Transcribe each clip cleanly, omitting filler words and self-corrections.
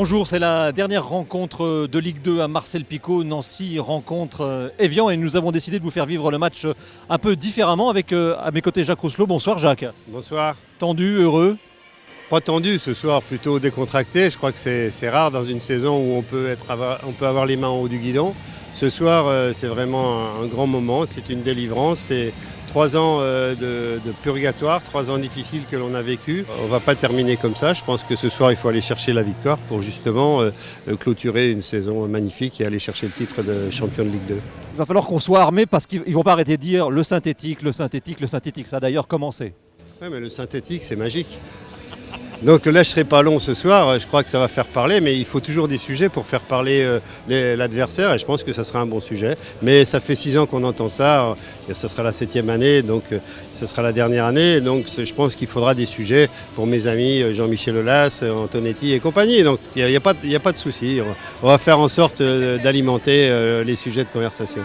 Bonjour, c'est la dernière rencontre de Ligue 2 à Marcel-Picot. Nancy rencontre Évian et nous avons décidé de vous faire vivre le match un peu différemment avec à mes côtés Jacques Rousselot. Bonsoir Jacques. Bonsoir. Tendu, heureux? Pas tendu ce soir, plutôt décontracté. Je crois que c'est rare dans une saison où on peut avoir les mains en haut du guidon. Ce soir, c'est vraiment un grand moment, c'est une délivrance. C'est 3 ans de purgatoire, 3 ans difficiles que l'on a vécu. On ne va pas terminer comme ça. Je pense que ce soir, il faut aller chercher la victoire pour justement clôturer une saison magnifique et aller chercher le titre de champion de Ligue 2. Il va falloir qu'on soit armé parce qu'ils ne vont pas arrêter de dire le synthétique, le synthétique, le synthétique. Ça a d'ailleurs commencé. Oui, mais le synthétique, c'est magique. Donc là, je ne serai pas long ce soir, je crois que ça va faire parler, mais il faut toujours des sujets pour faire parler l'adversaire, et je pense que ça sera un bon sujet. Mais ça fait 6 ans qu'on entend ça, et ça sera la 7e année, donc ça sera la dernière année, donc je pense qu'il faudra des sujets pour mes amis Jean-Michel Aulas, Antonetti et compagnie, donc il n'y a pas de souci. On va faire en sorte d'alimenter les sujets de conversation.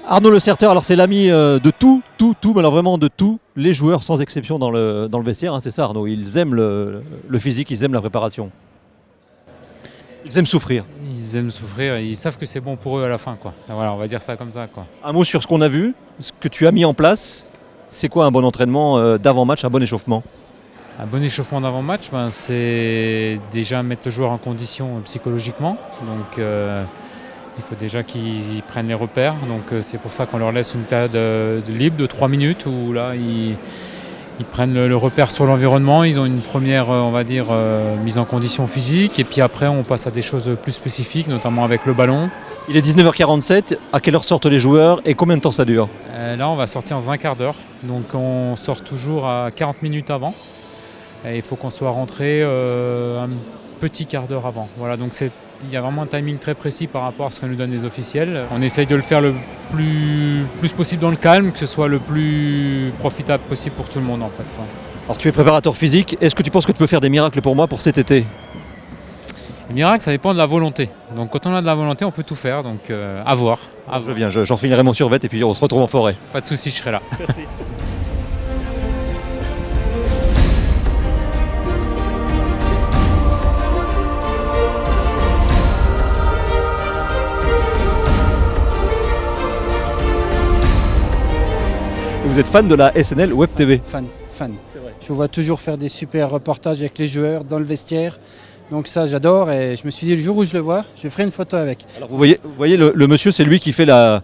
Arnaud Le Certeur, alors c'est l'ami de tout, mais alors vraiment de tous les joueurs sans exception dans le vestiaire, hein, c'est ça Arnaud, ils aiment le physique, ils aiment la préparation. Ils aiment souffrir. Ils aiment souffrir, ils savent que c'est bon pour eux à la fin, quoi. Voilà, on va dire ça comme ça, quoi. Un mot sur ce qu'on a vu, ce que tu as mis en place, c'est quoi un bon entraînement d'avant-match, un bon échauffement? Un bon échauffement d'avant-match, c'est déjà mettre le joueur en condition psychologiquement. Donc il faut déjà qu'ils prennent les repères. Donc c'est pour ça qu'on leur laisse une période libre de 3 minutes où là ils prennent le repère sur l'environnement. Ils ont une première, on va dire, mise en condition physique. Et puis après on passe à des choses plus spécifiques, notamment avec le ballon. Il est 19h47, à quelle heure sortent les joueurs et combien de temps ça dure? Là on va sortir dans un quart d'heure. Donc on sort toujours à 40 minutes avant. Et il faut qu'on soit rentré un petit quart d'heure avant. Voilà, donc il y a vraiment un timing très précis par rapport à ce que nous donnent les officiels. On essaye de le faire le plus possible dans le calme, que ce soit le plus profitable possible pour tout le monde en fait. Alors tu es préparateur physique, est-ce que tu penses que tu peux faire des miracles pour moi pour cet été? Les miracles, ça dépend de la volonté. Donc quand on a de la volonté, on peut tout faire, donc à voir. Je viens, j'en filerai mon survêt et puis on se retrouve en forêt. Pas de souci, je serai là. Merci. Vous êtes fan de la SNL Web TV? Fan. Je vous vois toujours faire des super reportages avec les joueurs dans le vestiaire. Donc ça, j'adore et je me suis dit, le jour où je le vois, je ferai une photo avec. Alors vous voyez le monsieur, c'est lui qui fait la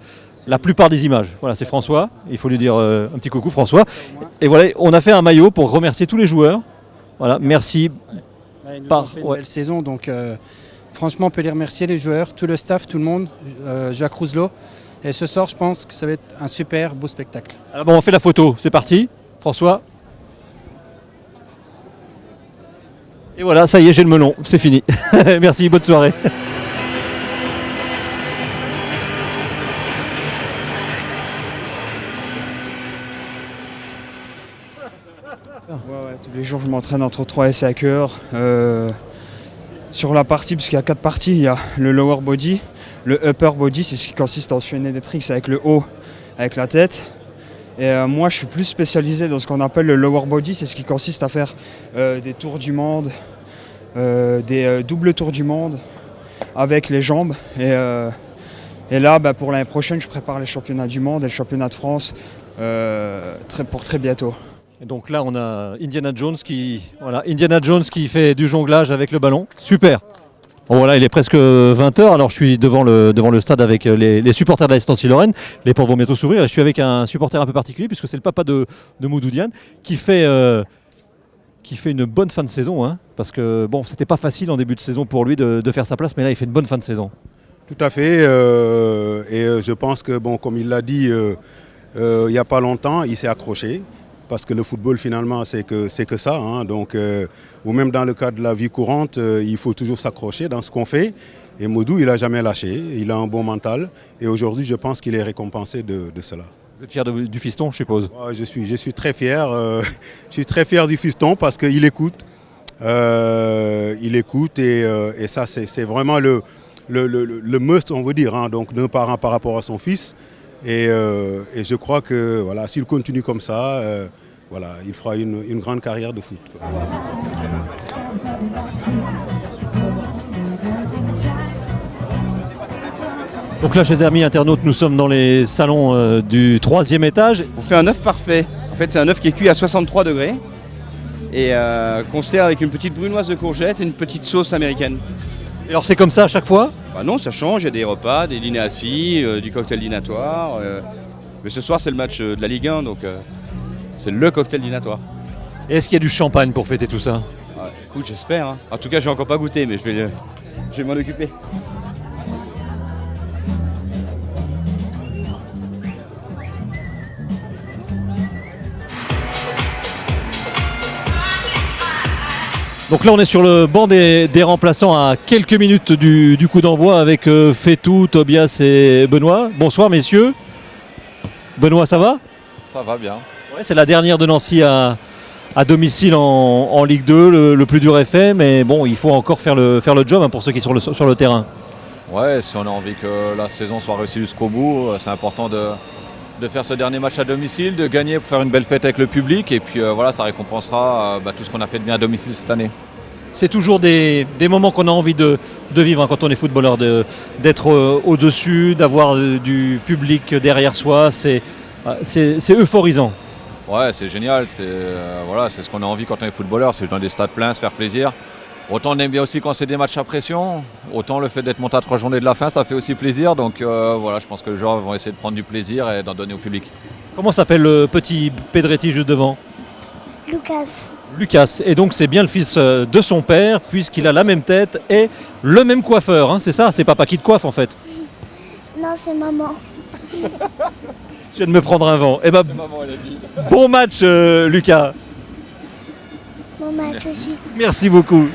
plupart des images. Voilà, c'est François. Il faut lui dire un petit coucou François. Et voilà, on a fait un maillot pour remercier tous les joueurs. Voilà, merci. Ils nous ont fait une belle saison, donc franchement, on peut les remercier, les joueurs, tout le staff, tout le monde, Jacques Rousselot. Et ce soir, je pense que ça va être un super beau spectacle. Alors bon, on fait la photo, c'est parti. François. Et voilà, ça y est, j'ai le melon, c'est fini. Merci, bonne soirée. Tous les jours, je m'entraîne entre 3 et 5 heures. Sur la partie, parce qu'il y a 4 parties, il y a le lower body. Le upper body, c'est ce qui consiste à enchaîner des tricks avec le haut, avec la tête. Et moi, je suis plus spécialisé dans ce qu'on appelle le lower body, c'est ce qui consiste à faire des tours du monde, des doubles tours du monde avec les jambes. Et là, pour l'année prochaine, je prépare les championnats du monde et le championnat de France pour très bientôt. Et donc là, on a Indiana Jones qui fait du jonglage avec le ballon. Super. Bon voilà, il est presque 20h, alors je suis devant le stade avec les supporters de la Nancy-Lorraine. Les portes vont bientôt s'ouvrir. Je suis avec un supporter un peu particulier puisque c'est le papa de Moudoudiane qui fait une bonne fin de saison. Hein, parce que bon, c'était pas facile en début de saison pour lui de faire sa place, mais là il fait une bonne fin de saison. Tout à fait. Et je pense que, bon, comme il l'a dit il n'y a pas longtemps, il s'est accroché. Parce que le football, finalement, c'est que ça. Hein. Donc, ou même dans le cadre de la vie courante, il faut toujours s'accrocher dans ce qu'on fait. Et Modou, il n'a jamais lâché. Il a un bon mental. Et aujourd'hui, je pense qu'il est récompensé de cela. Vous êtes fier du fiston, je suppose? Je suis très fier. Je suis très fier du fiston parce qu'il écoute. Il écoute et ça, c'est vraiment le must, on veut dire. Hein. Donc, d'un parent par rapport à son fils. Et je crois que voilà, s'il continue comme ça, voilà, il fera une grande carrière de foot, quoi. Donc là, chers amis internautes, nous sommes dans les salons du 3e étage. On fait un œuf parfait. En fait, c'est un œuf qui est cuit à 63 degrés et qu'on sert avec une petite brunoise de courgettes et une petite sauce américaine. Et alors c'est comme ça à chaque fois? Bah non, ça change, il y a des repas, des dîners assis, du cocktail dînatoire. Mais ce soir, c'est le match de la Ligue 1, donc c'est le cocktail dînatoire. Et est-ce qu'il y a du champagne pour fêter tout ça? Ouais, écoute, j'espère. Hein. En tout cas, j'ai encore pas goûté, mais je vais m'en occuper. Donc là on est sur le banc des remplaçants à quelques minutes du coup d'envoi avec Fétou, Tobias et Benoît. Bonsoir messieurs. Benoît, ça va? Ça va bien. Ouais, c'est la dernière de Nancy à domicile en Ligue 2, le plus dur est fait, mais bon, il faut encore faire le job hein, pour ceux qui sont sur le terrain. Ouais, si on a envie que la saison soit réussie jusqu'au bout, c'est important de faire ce dernier match à domicile, de gagner pour faire une belle fête avec le public, et puis voilà, ça récompensera tout ce qu'on a fait de bien à domicile cette année. C'est toujours des moments qu'on a envie de vivre hein, quand on est footballeur, d'être au-dessus, d'avoir du public derrière soi, c'est euphorisant. Ouais, c'est génial, voilà, c'est ce qu'on a envie quand on est footballeur, c'est dans des stades pleins, se faire plaisir. Autant on aime bien aussi quand c'est des matchs à pression, autant le fait d'être monté à 3 journées de la fin, ça fait aussi plaisir. Donc voilà, je pense que les joueurs vont essayer de prendre du plaisir et d'en donner au public. Comment s'appelle le petit Pedretti juste devant? Lucas. Lucas, et donc c'est bien le fils de son père, puisqu'il a la même tête et le même coiffeur, hein, c'est ça? C'est papa qui te coiffe en fait? Non, c'est maman. Je viens de me prendre un vent. Eh ben, bon match Lucas. Bon match aussi. Merci beaucoup.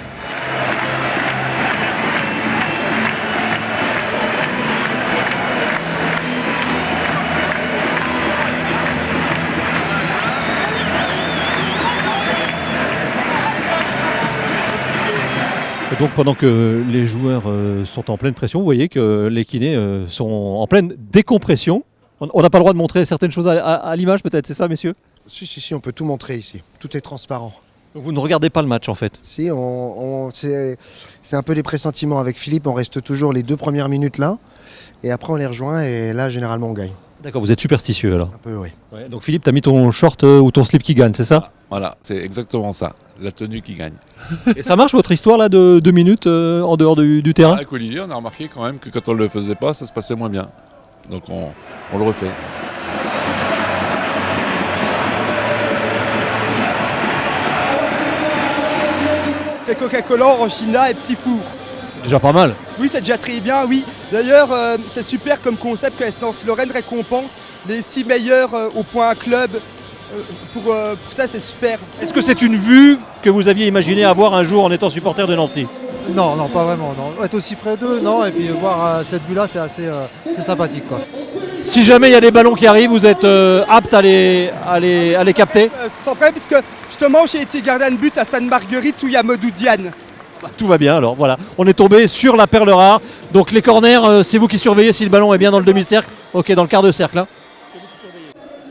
Et donc pendant que les joueurs sont en pleine pression, vous voyez que les kinés sont en pleine décompression. On n'a pas le droit de montrer certaines choses à l'image peut-être, c'est ça messieurs? Si, on peut tout montrer ici. Tout est transparent. Donc vous ne regardez pas le match en fait? Si, c'est un peu des pressentiments avec Philippe. On reste toujours les 2 premières minutes là. Et après on les rejoint et là généralement on gagne. D'accord, vous êtes superstitieux alors? Un peu, oui. Ouais, donc Philippe, tu as mis ton short ou ton slip qui gagne, c'est ça? Voilà, c'est exactement ça. La tenue qui gagne. Et ça marche votre histoire là de 2 minutes en dehors du terrain? Avec Olivier, on a remarqué quand même que quand on ne le faisait pas, ça se passait moins bien. Donc on le refait. C'est Coca-Cola, Orangina et Petit Four. Déjà pas mal. Oui, c'est déjà très bien, oui. D'ailleurs, c'est super comme concept que Nancy-Lorraine récompense les 6 meilleurs au point club. Pour ça, c'est super. Est-ce que c'est une vue que vous aviez imaginé avoir un jour en étant supporter de Nancy? Non, pas vraiment. Non. Être aussi près d'eux, non. Et puis voir cette vue-là, c'est assez sympathique, quoi. Si jamais il y a des ballons qui arrivent, vous êtes apte à les capter? Sans problème, parce que justement, j'ai été gardien de but à Sainte-Marguerite où il y a Modou Diane. Bah, tout va bien alors, voilà. On est tombé sur la perle rare. Donc les corners, c'est vous qui surveillez si le ballon est bien dans le demi-cercle. Ok, dans le quart de cercle là.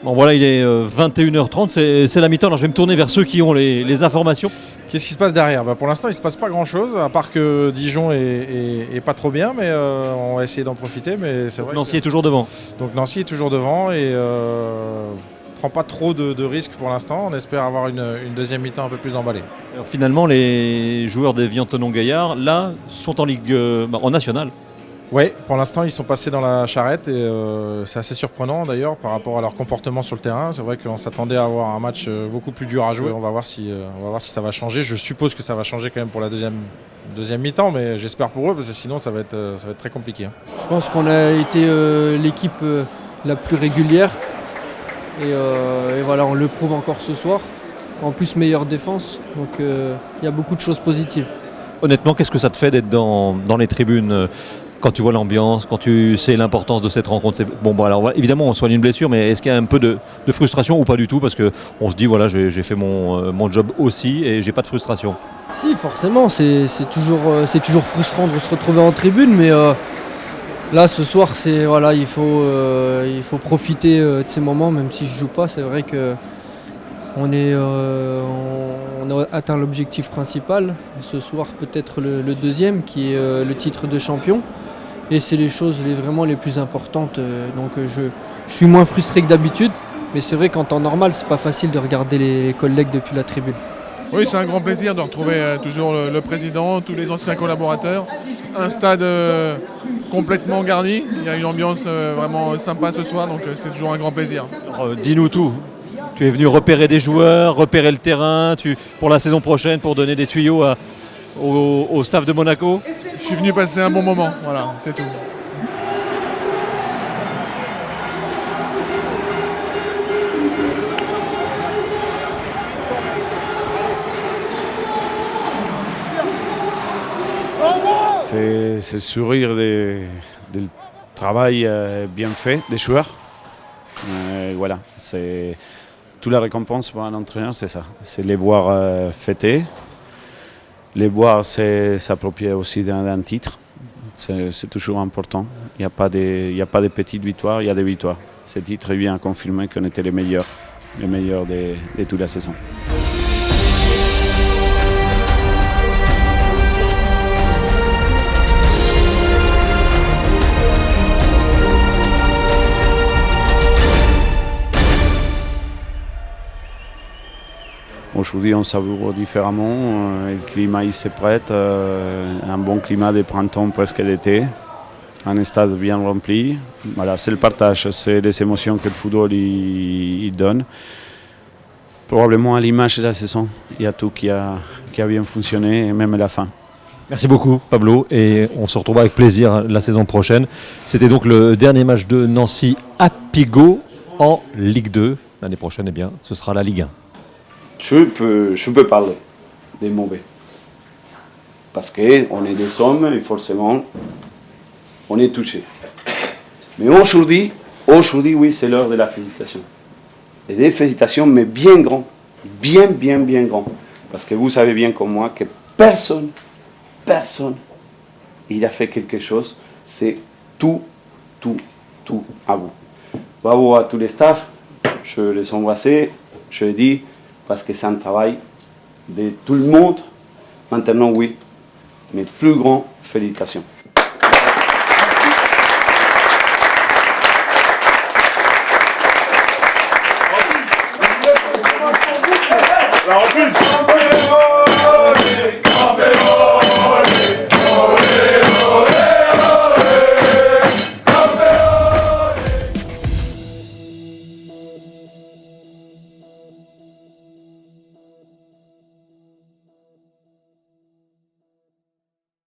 Bon voilà, il est 21h30, c'est la mi-temps. Alors je vais me tourner vers ceux qui ont les informations. Qu'est-ce qui se passe derrière? Pour l'instant, il ne se passe pas grand-chose, à part que Dijon est pas trop bien, mais on va essayer d'en profiter. Mais c'est vrai Nancy est toujours devant. Donc Nancy est toujours devant et prend pas trop de risques pour l'instant. On espère avoir une deuxième mi-temps un peu plus emballée. Alors, finalement, les joueurs des Vian-Tonon-Gaillard, là, sont en Ligue en nationale. Oui, pour l'instant, ils sont passés dans la charrette et c'est assez surprenant d'ailleurs par rapport à leur comportement sur le terrain. C'est vrai qu'on s'attendait à avoir un match beaucoup plus dur à jouer. On va voir si ça va changer. Je suppose que ça va changer quand même pour la deuxième mi-temps, mais j'espère pour eux parce que sinon ça va être très compliqué. Je pense qu'on a été l'équipe la plus régulière et voilà, on le prouve encore ce soir. En plus, meilleure défense, donc il y a beaucoup de choses positives. Honnêtement, qu'est-ce que ça te fait d'être dans les tribunes quand tu vois l'ambiance, quand tu sais l'importance de cette rencontre? Bon, alors évidemment, on soigne une blessure, mais est-ce qu'il y a un peu de frustration ou pas du tout? Parce qu'on se dit, voilà, j'ai fait mon job aussi et j'ai pas de frustration. Si, forcément, c'est toujours frustrant de se retrouver en tribune, mais Là, ce soir, il faut profiter de ces moments, même si je ne joue pas. C'est vrai qu'on a atteint l'objectif principal. Ce soir, peut-être le deuxième, qui est le titre de champion. Et c'est les choses vraiment les plus importantes. Donc je suis moins frustré que d'habitude. Mais c'est vrai qu'en temps normal, c'est pas facile de regarder les collègues depuis la tribune. Oui, c'est un grand plaisir de retrouver toujours le président, tous les anciens collaborateurs. Un stade complètement garni. Il y a une ambiance vraiment sympa ce soir, donc c'est toujours un grand plaisir. Alors, dis-nous tout. Tu es venu repérer des joueurs, repérer le terrain pour la saison prochaine, pour donner des tuyaux au staff de Monaco. Je suis venu passer un bon moment, voilà, c'est tout. C'est le sourire du travail bien fait des joueurs. Voilà, c'est toute la récompense pour un entraîneur, c'est ça. C'est les voir fêter, les voir s'approprier aussi d'un titre. C'est toujours important. Il n'y a pas de petites victoires, il y a des victoires. Ce titre vient confirmer qu'on était les meilleurs de toute la saison. Aujourd'hui, on savoure différemment. Le climat il se prête, un bon climat de printemps, presque d'été, un stade bien rempli. Voilà, c'est le partage, c'est les émotions que le football il donne. Probablement à l'image de la saison, il y a tout qui a bien fonctionné, et même la fin. Merci beaucoup Pablo et on se retrouve avec plaisir la saison prochaine. C'était donc le dernier match de Nancy à Pigault en Ligue 2. L'année prochaine, eh bien, ce sera la Ligue 1. Je peux parler des mauvais. Parce qu'on est des hommes et forcément, on est touché. Mais aujourd'hui, oui, c'est l'heure de la félicitation. Et des félicitations, mais bien grand. Bien grand. Parce que vous savez bien comme moi que personne, il a fait quelque chose. C'est tout à vous. Bravo à tous les staffs. Je les embrasse. Je les dis, parce que c'est un travail de tout le monde. Maintenant, oui, mes plus grandes félicitations. En plus,